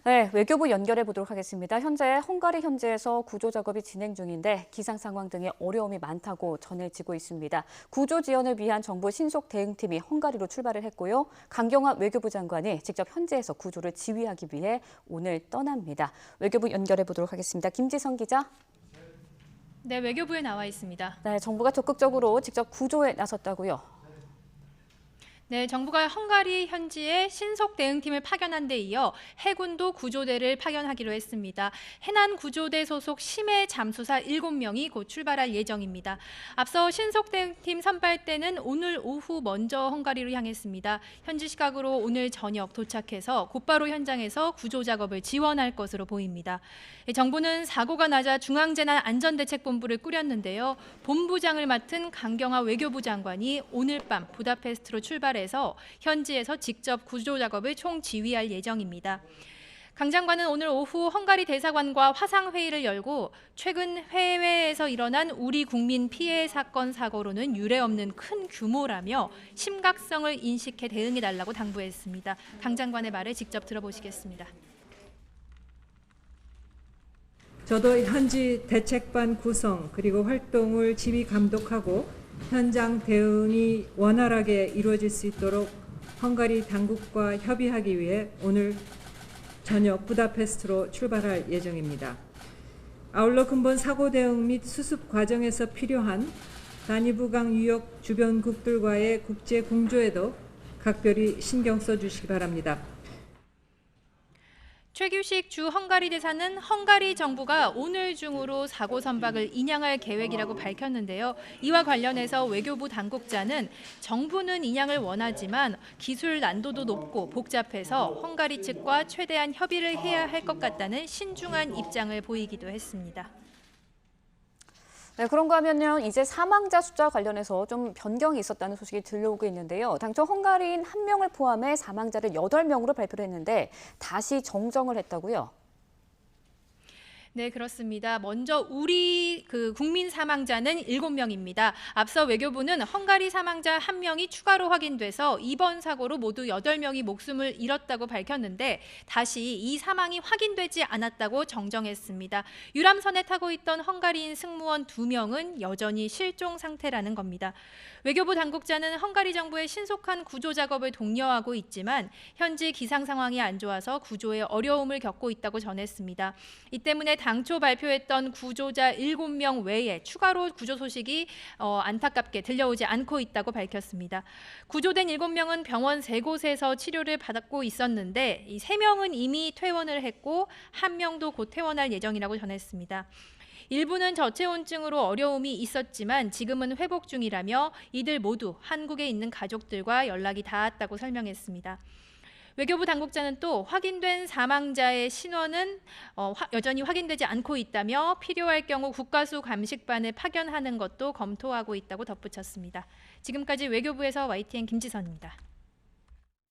네, 외교부 연결해 보도록 하겠습니다. 현재 헝가리 현지에서 구조 작업이 진행 중인데 기상 상황 등의 어려움이 많다고 전해지고 있습니다. 구조 지원을 위한 정부 신속 대응팀이 헝가리로 출발을 했고요. 강경화 외교부 장관이 직접 현지에서 구조를 지휘하기 위해 오늘 떠납니다. 외교부 연결해 보도록 하겠습니다. 김지성 기자. 네, 외교부에 나와 있습니다. 네, 정부가 적극적으로 직접 구조에 나섰다고요. 네, 정부가 헝가리 현지에 신속 대응팀을 파견한 데 이어 해군도 구조대를 파견하기로 했습니다. 해난 구조대 소속 심해 잠수사 7명이 곧 출발할 예정입니다. 앞서 신속 대응팀 선발대는 오늘 오후 먼저 헝가리로 향했습니다. 현지 시각으로 오늘 저녁 도착해서 곧바로 현장에서 구조 작업을 지원할 것으로 보입니다. 정부는 사고가 나자 중앙재난안전대책본부를 꾸렸는데요. 본부장을 맡은 강경화 외교부 장관이 오늘 밤 부다페스트로 출발해서 현지에서 직접 구조 작업을 총지휘할 예정입니다. 강 장관은 오늘 오후 헝가리 대사관과 화상회의를 열고 최근 해외에서 일어난 우리 국민 피해 사건 사고로는 유례없는 큰 규모라며 심각성을 인식해 대응해달라고 당부했습니다. 강 장관의 말을 직접 들어보시겠습니다. 저도 현지 대책반 구성 그리고 활동을 지휘 감독하고 현장 대응이 원활하게 이루어질 수 있도록 헝가리 당국과 협의하기 위해 오늘 저녁 부다페스트로 출발할 예정입니다. 아울러 근본 사고 대응 및 수습 과정에서 필요한 다니브강 유역 주변국들과의 국제 공조에도 각별히 신경 써주시기 바랍니다. 최규식 주 헝가리 대사는 헝가리 정부가 오늘 중으로 사고 선박을 인양할 계획이라고 밝혔는데요. 이와 관련해서 외교부 당국자는 정부는 인양을 원하지만 기술 난도도 높고 복잡해서 헝가리 측과 최대한 협의를 해야 할 것 같다는 신중한 입장을 보이기도 했습니다. 네, 그런가 하면요. 이제 사망자 숫자 관련해서 좀 변경이 있었다는 소식이 들려오고 있는데요. 당초 헝가리인 1명을 포함해 사망자를 8명으로 발표를 했는데 다시 정정을 했다고요? 네, 그렇습니다. 먼저 우리 국민 사망자는 7명입니다. 앞서 외교부는 헝가리 사망자 1명이 추가로 확인돼서 이번 사고로 모두 8명이 목숨을 잃었다고 밝혔는데 다시 이 사망이 확인되지 않았다고 정정했습니다. 유람선에 타고 있던 헝가리인 승무원 2명은 여전히 실종 상태라는 겁니다. 외교부 당국자는 헝가리 정부의 신속한 구조 작업을 독려하고 있지만 현지 기상 상황이 안 좋아서 구조에 어려움을 겪고 있다고 전했습니다. 이 때문에 당초 발표했던 구조자 7명 외에 추가로 구조 소식이 안타깝게 들려오지 않고 있다고 밝혔습니다. 구조된 7명은 병원 3곳에서 치료를 받고 있었는데 이 3명은 이미 퇴원을 했고 1명도 곧 퇴원할 예정이라고 전했습니다. 일부는 저체온증으로 어려움이 있었지만 지금은 회복 중이라며 이들 모두 한국에 있는 가족들과 연락이 닿았다고 설명했습니다. 외교부 당국자는 또 확인된 사망자의 신원은 여전히 확인되지 않고 있다며 필요할 경우 국가수 감식반을 파견하는 것도 검토하고 있다고 덧붙였습니다. 지금까지 외교부에서 YTN 김지선입니다.